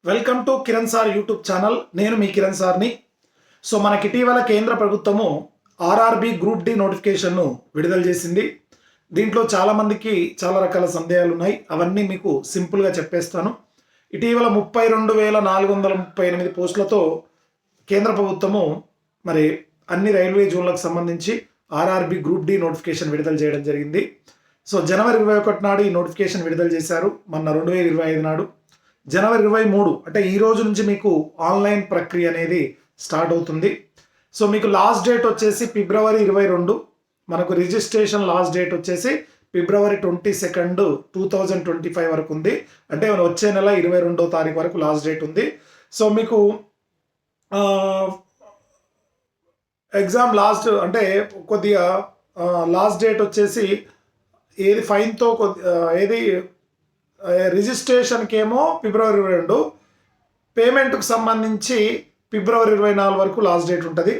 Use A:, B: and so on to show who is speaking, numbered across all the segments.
A: Welcome to Kiran sir YouTube channel. నేను మీ కిరణ్ సార్ని. So మనకి ఇటీవల కేంద్ర ప్రభుత్వము ఆర్ఆర్బి గ్రూప్ డి నోటిఫికేషన్ను విడుదల చేసింది. దీంట్లో చాలామందికి చాలా రకాల సందేహాలు ఉన్నాయి. అవన్నీ మీకు సింపుల్గా చెప్పేస్తాను. ఇటీవల 32,438 పోస్టులతో కేంద్ర ప్రభుత్వము మరి అన్ని రైల్వే జోన్లకు సంబంధించి ఆర్ఆర్బి గ్రూప్ డి నోటిఫికేషన్ విడుదల చేయడం జరిగింది. సో జనవరి 21 నాడు ఈ నోటిఫికేషన్ విడుదల చేశారు. మొన్న 2025 నాడు జనవరి 23 అంటే ఈ రోజు నుంచి మీకు ఆన్లైన్ ప్రక్రియ అనేది స్టార్ట్ అవుతుంది. సో మీకు లాస్ట్ డేట్ వచ్చేసి ఫిబ్రవరి 22. మనకు రిజిస్ట్రేషన్ లాస్ట్ డేట్ వచ్చేసి ఫిబ్రవరి 22, 2025 వరకు ఉంది. అంటే వచ్చే నెల 22వ తారీఖు వరకు లాస్ట్ డేట్ ఉంది. సో మీకు ఎగ్జామ్ లాస్ట్ అంటే కొద్దిగా లాస్ట్ డేట్ వచ్చేసి ఏది ఫైన్తో ఏది రిజిస్ట్రేషన్కి ఏమో ఫిబ్రవరి 22, పేమెంట్కు సంబంధించి ఫిబ్రవరి 24 వరకు లాస్ట్ డేట్ ఉంటుంది.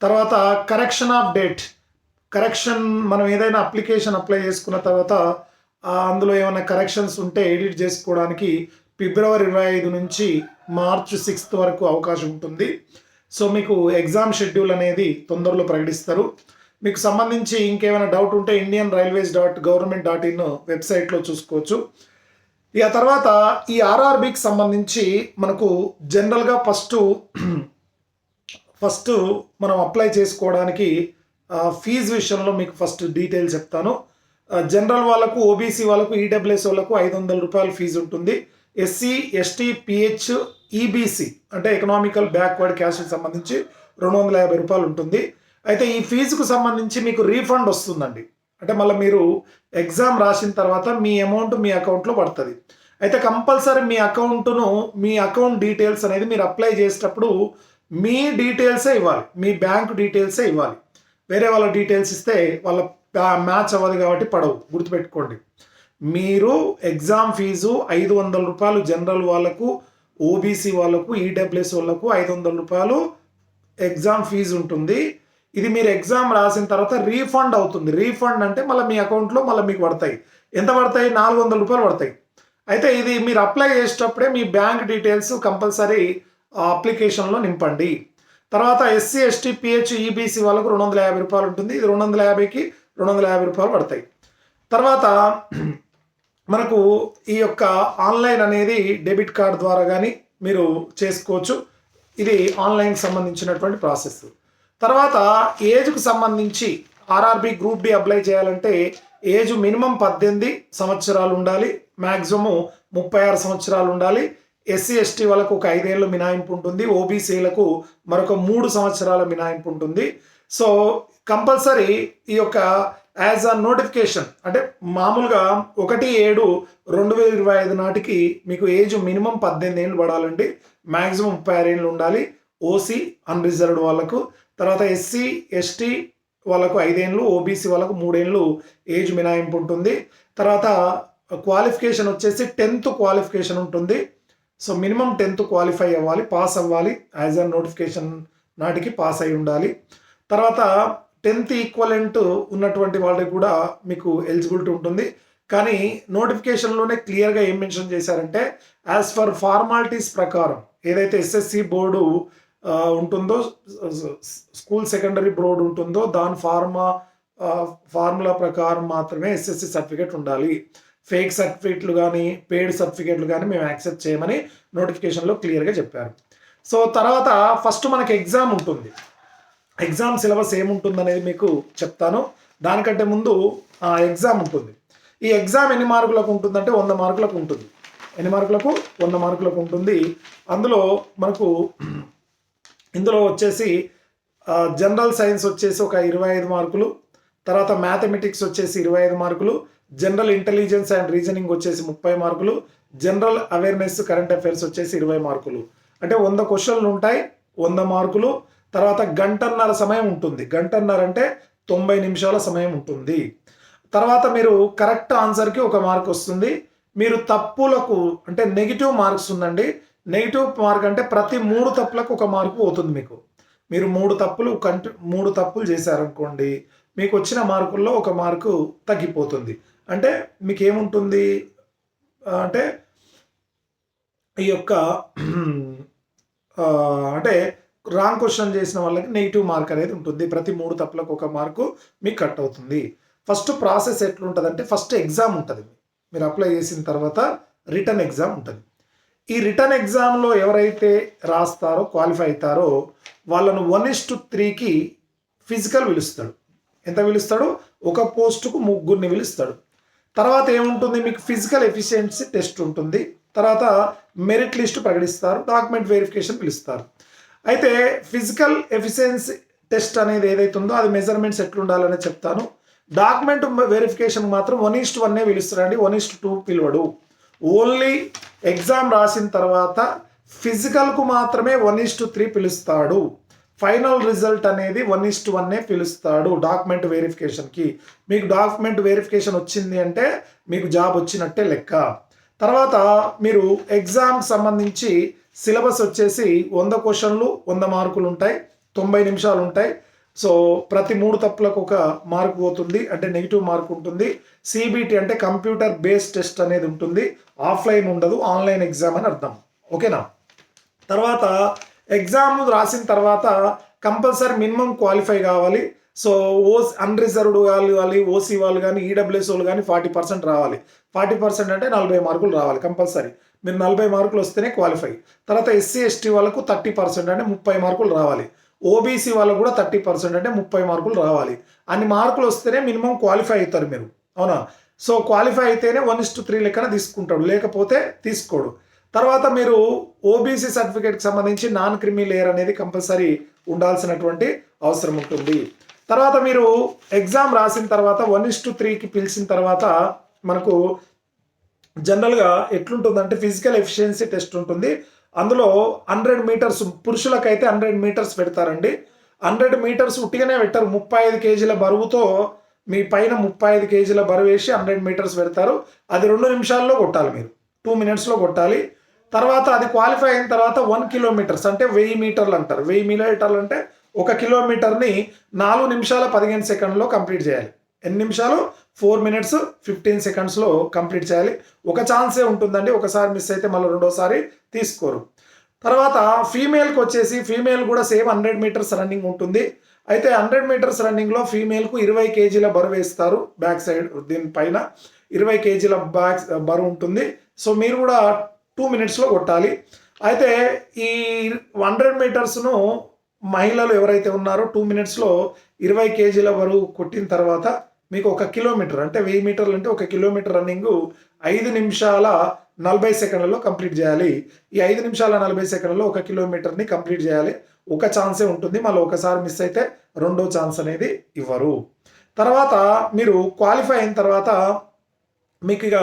A: తర్వాత కరెక్షన్ ఆఫ్ డేట్, కరెక్షన్ మనం ఏదైనా అప్లికేషన్ అప్లై చేసుకున్న తర్వాత అందులో ఏమైనా కరెక్షన్స్ ఉంటే ఎడిట్ చేసుకోవడానికి ఫిబ్రవరి 25 నుంచి మార్చ్ 6 వరకు అవకాశం ఉంటుంది. సో మీకు ఎగ్జామ్ షెడ్యూల్ అనేది తొందరలో ప్రకటిస్తారు. మీకు సంబంధించి ఇంకేమైనా డౌట్ ఉంటే indianrailways.government.in వెబ్సైట్లో చూసుకోవచ్చు. ఇక తర్వాత ఈ ఆర్ఆర్బికి సంబంధించి మనకు జనరల్గా ఫస్ట్ మనం అప్లై చేసుకోవడానికి ఫీజు విషయంలో మీకు ఫస్ట్ డీటెయిల్స్ చెప్తాను. జనరల్ వాళ్ళకు, ఓబీసీ వాళ్ళకు, ఈడబ్ల్యూఎస్ వాళ్ళకు 500 రూపాయలు ఫీజు ఉంటుంది. ఎస్సీ, ఎస్టీ, పిహెచ్, ఈబీసీ అంటే ఎకనామికల్ బ్యాక్వర్డ్ క్యాస్ట్కి సంబంధించి 250 రూపాయలు ఉంటుంది. అయితే ఈ ఫీజుకు సంబంధించి మీకు రీఫండ్ వస్తుందండి. అంటే మళ్ళీ మీరు ఎగ్జామ్ రాసిన తర్వాత మీ అమౌంట్ మీ అకౌంట్లో పడుతుంది. అయితే కంపల్సరీ మీ అకౌంట్ డీటెయిల్స్ అనేది మీరు అప్లై చేసేటప్పుడు మీ డీటెయిల్సే ఇవ్వాలి, మీ బ్యాంక్ డీటెయిల్సే ఇవ్వాలి. వేరే వాళ్ళ డీటెయిల్స్ ఇస్తే వాళ్ళ మ్యాచ్ అవ్వదు కాబట్టి పడవు, గుర్తుపెట్టుకోండి. మీరు ఎగ్జామ్ ఫీజు 500 రూపాయలు జనరల్ వాళ్ళకు, ఓబీసీ వాళ్ళకు, ఈడబ్ల్యూఎస్ వాళ్ళకు 500 రూపాయలు ఎగ్జామ్ ఫీజు ఉంటుంది. ఇది మీరు ఎగ్జామ్ రాసిన తర్వాత రీఫండ్ అవుతుంది. రీఫండ్ అంటే మళ్ళీ మీ అకౌంట్లో మళ్ళీ మీకు పడతాయి. ఎంత పడతాయి? 400 రూపాయలు పడతాయి. అయితే ఇది మీరు అప్లై చేసేటప్పుడే మీ బ్యాంక్ డీటెయిల్స్ కంపల్సరీ అప్లికేషన్లో నింపండి. తర్వాత ఎస్సీ, ఎస్టీ, పిహెచ్, ఈబీసీ వాళ్ళకు 250 రూపాయలు ఉంటుంది. ఇది 250కి 250 రూపాయలు పడతాయి. తర్వాత మనకు ఈ యొక్క ఆన్లైన్ అనేది డెబిట్ కార్డ్ ద్వారా కానీ మీరు చేసుకోవచ్చు. ఇది ఆన్లైన్కి సంబంధించినటువంటి ప్రాసెస్. తర్వాత ఏజ్కు సంబంధించి ఆర్ఆర్బి గ్రూప్ డి అప్లై చేయాలంటే ఏజ్ మినిమం 18 సంవత్సరాలు ఉండాలి, మ్యాక్సిమం 36 సంవత్సరాలు ఉండాలి. ఎస్సీ, ఎస్టీ వాళ్ళకు ఒక 5 ఏళ్ళు మినహాయింపు ఉంటుంది. ఓబీసీలకు మరొక 3 సంవత్సరాల మినహాయింపు ఉంటుంది. సో కంపల్సరీ ఈ యొక్క యాజ్ అ నోటిఫికేషన్ అంటే మామూలుగా 1/7/2025 నాటికి మీకు ఏజ్ మినిమం 18 ఏళ్ళు పడాలండి, మ్యాక్సిమం 36 ఏళ్ళు ఉండాలి. ఓసీ అన్రిజర్వ్డ్ వాళ్ళకు, తర్వాత ఎస్సీ, ఎస్టీ వాళ్ళకు 5 ఏళ్ళు, ఓబీసీ వాళ్ళకు 3 ఏళ్ళు ఏజ్ మినహాయింపు ఉంటుంది. తర్వాత క్వాలిఫికేషన్ వచ్చేసి 10th క్వాలిఫికేషన్ ఉంటుంది. సో మినిమం 10th క్వాలిఫై అవ్వాలి, పాస్ అవ్వాలి. యాజ్ అ నోటిఫికేషన్ నాటికి పాస్ అయి ఉండాలి. తర్వాత 10th ఈక్వలెంట్ ఉన్నటువంటి వాళ్ళకి కూడా మీకు ఎలిజిబిలిటీ ఉంటుంది. కానీ నోటిఫికేషన్లోనే క్లియర్గా ఏం మెన్షన్ చేశారంటే యాజ్ ఫర్ ఫార్మాలిటీస్ ప్రకారం ఏదైతే ఎస్ఎస్సి బోర్డు ఉంటుందో, స్కూల్ సెకండరీ బోర్డు ఉంటుందో దాని ఫార్ములా ప్రకారం మాత్రమే ఎస్ఎస్సి సర్టిఫికేట్ ఉండాలి. ఫేక్ సర్టిఫికేట్లు కానీ పెయిడ్ సర్టిఫికేట్లు కానీ మేము యాక్సెప్ట్ చేయమని నోటిఫికేషన్లో క్లియర్గా చెప్పారు. సో తర్వాత ఫస్ట్ మనకి ఎగ్జామ్ ఉంటుంది. ఎగ్జామ్ సిలబస్ ఏముంటుంది అనేది మీకు చెప్తాను. దానికంటే ముందు ఎగ్జామ్ ఉంటుంది. ఈ ఎగ్జామ్ ఎన్ని మార్కులకు ఉంటుందంటే 100 మార్కులకు ఉంటుంది. ఎన్ని మార్కులకు? 100 మార్కులకు ఉంటుంది. అందులో మనకు ఇందులో వచ్చేసి జనరల్ సైన్స్ వచ్చేసి ఒక 25 మార్కులు, తర్వాత మ్యాథమెటిక్స్ వచ్చేసి 25 మార్కులు, జనరల్ ఇంటెలిజెన్స్ అండ్ రీజనింగ్ వచ్చేసి 30 మార్కులు, జనరల్ అవేర్నెస్ కరెంట్ అఫైర్స్ వచ్చేసి 20 మార్కులు. అంటే 100 క్వశ్చన్లు ఉంటాయి, 100 మార్కులు. తర్వాత గంటన్నర సమయం ఉంటుంది. గంటన్నర అంటే 90 నిమిషాల సమయం ఉంటుంది. తర్వాత మీరు కరెక్ట్ ఆన్సర్కి 1 మార్క్ వస్తుంది. మీరు తప్పులకు అంటే నెగిటివ్ మార్క్స్ ఉందండి. నెగిటివ్ మార్క్ అంటే ప్రతి 3 తప్పులకు 1 మార్కు పోతుంది మీకు. మీరు 3 తప్పులు చేశారనుకోండి, మీకు వచ్చిన మార్కుల్లో 1 మార్కు తగ్గిపోతుంది. అంటే మీకు ఏముంటుంది అంటే ఈ యొక్క అంటే రాంగ్ క్వశ్చన్ చేసిన వాళ్ళకి నెగిటివ్ మార్క్ అనేది ఉంటుంది. ప్రతి 3 తప్పులకు 1 మార్కు మీకు కట్ అవుతుంది. ఫస్ట్ ప్రాసెస్ ఎట్లుంటుందంటే ఫస్ట్ ఎగ్జామ్ ఉంటుంది. మీరు అప్లై చేసిన తర్వాత రిటర్న్ ఎగ్జామ్ ఉంటుంది. ఈ రిటర్న్ ఎగ్జామ్లో ఎవరైతే రాస్తారో క్వాలిఫై అవుతారో వాళ్ళను 1:3కి ఫిజికల్ పిలుస్తాడు. ఎంత పిలుస్తాడు? ఒక పోస్టుకు 3 పిలుస్తాడు. తర్వాత ఏముంటుంది? మీకు ఫిజికల్ ఎఫిషియన్సీ టెస్ట్ ఉంటుంది. తర్వాత మెరిట్ లిస్ట్ ప్రకటిస్తారు, డాక్యుమెంట్ వెరిఫికేషన్ పిలుస్తారు. అయితే ఫిజికల్ ఎఫిషియన్సీ టెస్ట్ అనేది ఏదైతే ఉందో అది మెజర్మెంట్స్ ఎట్లుండాలని చెప్తాను. డాక్యుమెంట్ వెరిఫికేషన్ మాత్రం 1:1 పిలుస్తారండి, 1:2 పిలవడు. ఓన్లీ ఎగ్జామ్ రాసిన తర్వాత ఫిజికల్కు మాత్రమే 1:3 పిలుస్తాడు. ఫైనల్ రిజల్ట్ అనేది 1:1 పిలుస్తాడు డాక్యుమెంట్ వెరిఫికేషన్కి. మీకు డాక్యుమెంట్ వెరిఫికేషన్ వచ్చింది అంటే మీకు జాబ్ వచ్చినట్టే లెక్క. తర్వాత మీరు ఎగ్జామ్ సంబంధించి సిలబస్ వచ్చేసి 100 క్వశ్చన్లు 100 మార్కులు ఉంటాయి, 90 నిమిషాలు ఉంటాయి. సో ప్రతి 3 తప్పులకు 1 మార్క్ పోతుంది, అంటే నెగిటివ్ మార్క్ ఉంటుంది. సిబిటి అంటే కంప్యూటర్ బేస్డ్ టెస్ట్ అనేది ఉంటుంది, ఆఫ్లైన్ ఉండదు, ఆన్లైన్ ఎగ్జామ్ అని అర్థం. ఓకేనా? తర్వాత ఎగ్జామ్ రాసిన తర్వాత కంపల్సరీ మినిమం క్వాలిఫై కావాలి. సో అన్రిజర్వ్డ్ వాళ్ళు కానీ ఓసీ వాళ్ళు కానీ ఈడబ్ల్యూఎస్ వాళ్ళు కానీ 40% రావాలి. 40% అంటే 40 మార్కులు రావాలి కంపల్సరీ. మీరు 40 మార్కులు వస్తేనే క్వాలిఫై. తర్వాత ఎస్సీ ఎస్టీ వాళ్ళకు 30% అంటే 30 మార్కులు రావాలి. ఓబీసీ వాళ్ళకు కూడా 30% అంటే 30 మార్కులు రావాలి. అన్ని మార్కులు వస్తేనే మినిమం క్వాలిఫై అవుతారు మీరు. అవునా? సో క్వాలిఫై అయితేనే 1:3 లెక్కన తీసుకుంటాడు, లేకపోతే తీసుకోడు. తర్వాత మీరు ఓబీసీ సర్టిఫికేట్కి సంబంధించి నాన్ క్రిమి లేయర్ అనేది కంపల్సరీ ఉండాల్సినటువంటి అవసరం ఉంటుంది. తర్వాత మీరు ఎగ్జామ్ రాసిన తర్వాత 1:3కి పిలిచిన తర్వాత మనకు జనరల్గా ఎట్లుంటుందంటే ఫిజికల్ ఎఫిషియన్సీ టెస్ట్ ఉంటుంది. అందులో 100 మీటర్స్ పురుషులకైతే 100 మీటర్స్ పెడతారండి. 100 మీటర్స్ ఉట్టిగానే పెట్టారు. 35 కేజీల బరువుతో మీ పైన 35 కేజీల బరువు వేసి 100 మీటర్స్ పెడతారు. అది 2 నిమిషాల్లో కొట్టాలి, మీరు 2 మినిట్స్లో కొట్టాలి. తర్వాత అది క్వాలిఫై అయిన తర్వాత 1 కిలోమీటర్స్ అంటే 1000 మీటర్లు అంటారు. 1000 మీటర్లు అంటే 1 కిలోమీటర్ని 4 నిమిషాల 15 సెకండ్లో కంప్లీట్ చేయాలి. ఎన్ని నిమిషాలు? 4 minutes 15 secondsలో కంప్లీట్ చేయాలి. ఒక ఛాన్సే ఉంటుందండి, ఒకసారి మిస్ అయితే మళ్ళీ రెండోసారి తీసుకోరు. తర్వాత ఫీమేల్కి వచ్చేసి ఫీమేల్ కూడా సేమ్ 100 మీటర్స్ రన్నింగ్ ఉంటుంది. అయితే 100 మీటర్స్ రన్నింగ్లో ఫీమేల్కు 20 కేజీల బరువు వేస్తారు. బ్యాక్ సైడ్ దీనిపైన 20 కేజీల బరువు ఉంటుంది. సో మీరు కూడా 2 minutesలో కొట్టాలి. అయితే ఈ 100 మీటర్స్ను మహిళలు ఎవరైతే ఉన్నారో 2 minutesలో 20 కేజీల బరువు కొట్టిన తర్వాత మీకు 1 కిలోమీటర్ అంటే 1000 మీటర్లు అంటే 1 కిలోమీటర్ రన్నింగ్ 5 నిమిషాల 40 సెకండ్లలో కంప్లీట్ చేయాలి. ఈ 5 నిమిషాల 40 సెకండ్లలో 1 కిలోమీటర్ని కంప్లీట్ చేయాలి. ఒక ఛాన్సే ఉంటుంది, మళ్ళీ ఒకసారి మిస్ అయితే రెండో ఛాన్స్ అనేది ఇవ్వరు. తర్వాత మీరు క్వాలిఫై అయిన తర్వాత మీకు ఇక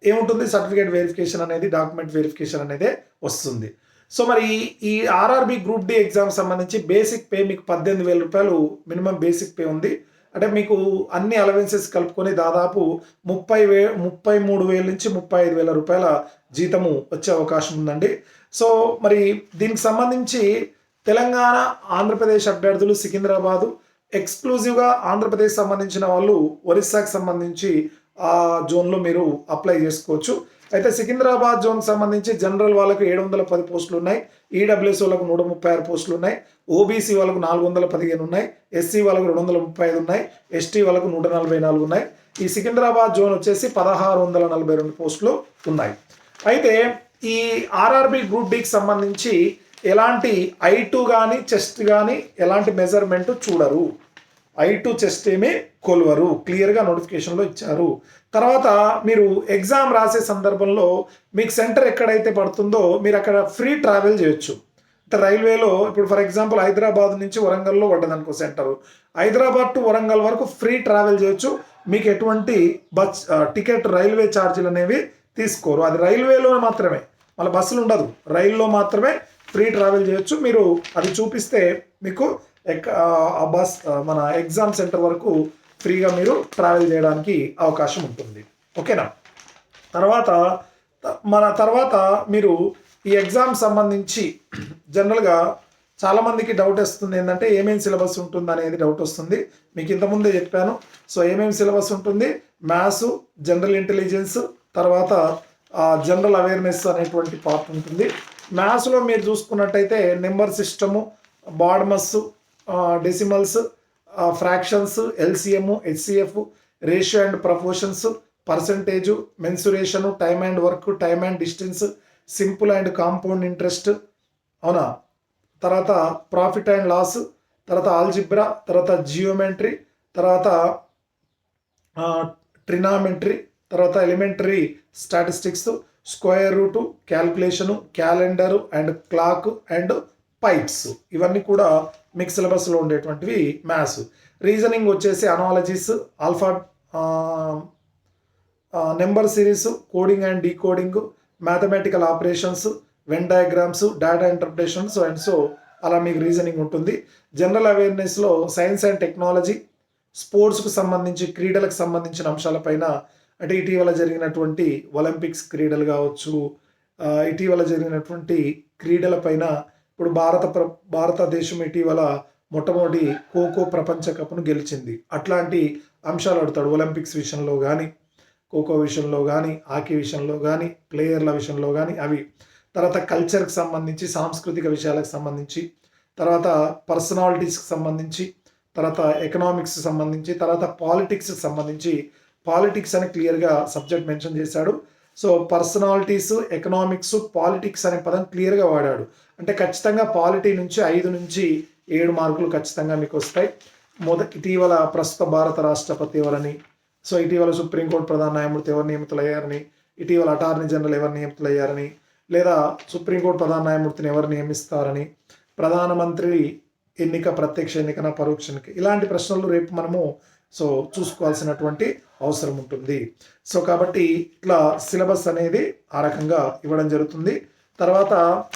A: ఏముంటుంది? సర్టిఫికేట్ వెరిఫికేషన్ అనేది, డాక్యుమెంట్ వెరిఫికేషన్ అనేది వస్తుంది. సో మరి ఈ ఆర్ఆర్బి గ్రూప్ డి ఎగ్జామ్ సంబంధించి బేసిక్ పే మీకు 18,000 రూపాయలు మినిమం బేసిక్ పే ఉంది. అంటే మీకు అన్ని అలవెన్సెస్ కలుపుకొని దాదాపు 33,000 నుంచి 35,000 రూపాయల జీతము వచ్చే అవకాశం ఉందండి. సో మరి దీనికి సంబంధించి తెలంగాణ ఆంధ్రప్రదేశ్ అభ్యర్థులు సికింద్రాబాదు, ఎక్స్క్లూజివ్గా ఆంధ్రప్రదేశ్ సంబంధించిన వాళ్ళు ఒరిస్సాకి సంబంధించి ఆ జోన్లో మీరు అప్లై చేసుకోవచ్చు. అయితే సికింద్రాబాద్ జోన్కి సంబంధించి జనరల్ వాళ్ళకు 710 పోస్టులు ఉన్నాయి, ఈడబ్ల్యూఎస్ వాళ్ళకు 136 పోస్టులు ఉన్నాయి, ఓబీసీ వాళ్ళకు 415 ఉన్నాయి, ఎస్సీ వాళ్ళకు 235 ఉన్నాయి, ఎస్టీ వాళ్ళకు 144 ఉన్నాయి. ఈ సికింద్రాబాద్ జోన్ వచ్చేసి 1642 పోస్టులు ఉన్నాయి. అయితే ఈ ఆర్ఆర్బి గ్రూప్ డికి సంబంధించి ఎలాంటి I2 కానీ చెస్ట్ కానీ ఎలాంటి మెజర్మెంట్ చూడరు. I2 చెస్ట్ ఏమీ కొలవరు, క్లియర్గా నోటిఫికేషన్లో ఇచ్చారు. తర్వాత మీరు ఎగ్జామ్ రాసే సందర్భంలో మీకు సెంటర్ ఎక్కడైతే పడుతుందో మీరు అక్కడ ఫ్రీ ట్రావెల్ చేయొచ్చు. అంటే రైల్వేలో ఇప్పుడు ఫర్ ఎగ్జాంపుల్ హైదరాబాద్ నుంచి వరంగల్లో పడ్డదనుకో సెంటర్, హైదరాబాద్ టు వరంగల్ వరకు ఫ్రీ ట్రావెల్ చేయొచ్చు. మీకు ఎటువంటి బస్ టికెట్ రైల్వే ఛార్జీలు అనేవి తీసుకోరు. అది రైల్వేలో మాత్రమే, మళ్ళీ బస్సులు ఉండదు, రైల్లో మాత్రమే ఫ్రీ ట్రావెల్ చేయొచ్చు. మీరు అది చూపిస్తే మీకు ఆ బస్ మన ఎగ్జామ్ సెంటర్ వరకు ఫ్రీగా మీరు ట్రావెల్ చేయడానికి అవకాశం ఉంటుంది. ఓకేనా? తర్వాత మీరు ఈ ఎగ్జామ్ సంబంధించి జనరల్గా చాలామందికి డౌట్ వస్తుంది ఏంటంటే ఏమేమి సిలబస్ ఉంటుంది అనేది డౌట్ వస్తుంది. మీకు ఇంతకుముందే చెప్పాను. సో ఏమేమి సిలబస్ ఉంటుంది? మ్యాథ్స్, జనరల్ ఇంటెలిజెన్స్, తర్వాత జనరల్ అవేర్నెస్ అనేటువంటి పార్ట్ ఉంటుంది. మ్యాథ్స్లో మీరు చూసుకున్నట్టయితే number system, BODMAS, decimals, fractions, LCM, HCF, ratio and proportions, percentage, mensuration, time and work, time and distance, simple and compound interest, అవునా, తర్వాత ప్రాఫిట్ అండ్ లాస్, తర్వాత algebra, తర్వాత జియోమెట్రీ, తర్వాత ట్రినామెట్రీ, తర్వాత elementary statistics, square root, calculation, calendar and clock and pipes, ఇవన్నీ కూడా మీకు సిలబస్లో ఉండేటువంటివి మ్యాథ్స్. రీజనింగ్ వచ్చేసి analogies, alpha, number series, coding and decoding, mathematical operations, Venn diagrams, data interpretations and so అలా మీకు రీజనింగ్ ఉంటుంది. జనరల్ అవేర్నెస్లో సైన్స్ అండ్ టెక్నాలజీ, స్పోర్ట్స్కు సంబంధించి క్రీడలకు సంబంధించిన అంశాలపైన, అంటే ఇటీవల జరిగినటువంటి ఒలింపిక్స్ క్రీడలు కావచ్చు, ఇటీవల జరిగినటువంటి క్రీడలపైన ఇప్పుడు భారతదేశం ఇటీవల మొట్టమొదటి ఖోఖో ప్రపంచ కప్ను గెలిచింది. అట్లాంటి అంశాలు అడుగుతాడు ఒలింపిక్స్ విషయంలో కానీ, ఖోఖో విషయంలో కానీ, హాకీ విషయంలో కానీ, ప్లేయర్ల విషయంలో కానీ అవి. తర్వాత కల్చర్కి సంబంధించి, సాంస్కృతిక విషయాలకు సంబంధించి, తర్వాత పర్సనాలిటీస్కి సంబంధించి, తర్వాత ఎకనామిక్స్కి సంబంధించి, తర్వాత పాలిటిక్స్కి సంబంధించి, పాలిటిక్స్ అని క్లియర్గా సబ్జెక్ట్ మెన్షన్ చేశాడు. సో పర్సనాలిటీస్, ఎకనామిక్స్, పాలిటిక్స్ అనే పదం క్లియర్గా వాడాడు. అంటే ఖచ్చితంగా పాలిటీ నుంచి 5 నుంచి 7 మార్కులు ఖచ్చితంగా మీకు వస్తాయి. ఇటీవల ప్రస్తుత భారత రాష్ట్రపతి ఎవరని, సో ఇటీవల సుప్రీంకోర్టు ప్రధాన న్యాయమూర్తి ఎవరు నియమితులయ్యారని, ఇటీవల అటార్నీ జనరల్ ఎవరు నియమితులయ్యారని, లేదా సుప్రీంకోర్టు ప్రధాన న్యాయమూర్తిని ఎవరు నియమిస్తారని, ప్రధానమంత్రి ఎన్నిక ప్రత్యక్ష ఎన్నికన పరోక్ష ఎన్నిక, ఇలాంటి ప్రశ్నలు రేపు మనము సో చూసుకోవాల్సినటువంటి అవసరం ఉంటుంది. సో కాబట్టి ఇట్లా సిలబస్ అనేది ఆ రకంగా ఇవ్వడం జరుగుతుంది. తర్వాత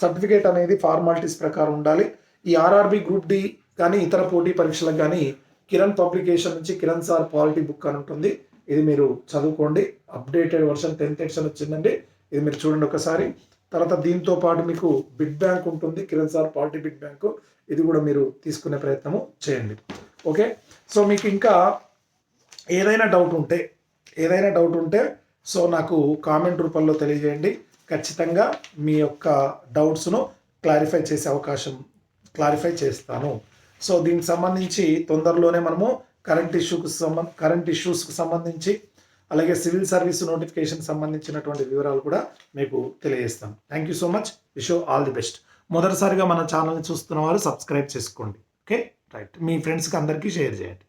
A: సర్టిఫికేట్ అనేది ఫార్మాలిటీస్ ప్రకారం ఉండాలి. ఈ ఆర్ఆర్బి గ్రూప్ డి కానీ ఇతర పోటీ పరీక్షలకు కానీ కిరణ్ పబ్లికేషన్ నుంచి కిరణ్ సార్ పాలిటీ బుక్ అని ఉంటుంది. ఇది మీరు చదువుకోండి. అప్డేటెడ్ వర్షన్ 10th ఎడిషన్ వచ్చిందండి. ఇది మీరు చూడండి ఒకసారి. తర్వాత దీంతో పాటు మీకు బిడ్ బ్యాంక్ ఉంటుంది, Kiran sir polity bit bank. ఇది కూడా మీరు తీసుకునే ప్రయత్నము చేయండి. ఓకే, సో మీకు ఇంకా ఏదైనా డౌట్ ఉంటే సో నాకు కామెంట్ రూపంలో తెలియజేయండి. ఖచ్చితంగా మీ యొక్క డౌట్స్ను క్లారిఫై చేస్తాను. సో దీనికి సంబంధించి తొందరలోనే మనము కరెంట్ ఇష్యూస్కి సంబంధించి, అలాగే సివిల్ సర్వీస్ నోటిఫికేషన్ సంబంధించినటువంటి వివరాలు కూడా మీకు తెలియజేస్తాను. Thank you so much. Wish you all the best. మొదటిసారిగా మన ఛానల్ని చూస్తున్న వారు సబ్స్క్రైబ్ చేసుకోండి. Okay, right. మీ ఫ్రెండ్స్కి అందరికీ షేర్ చేయండి.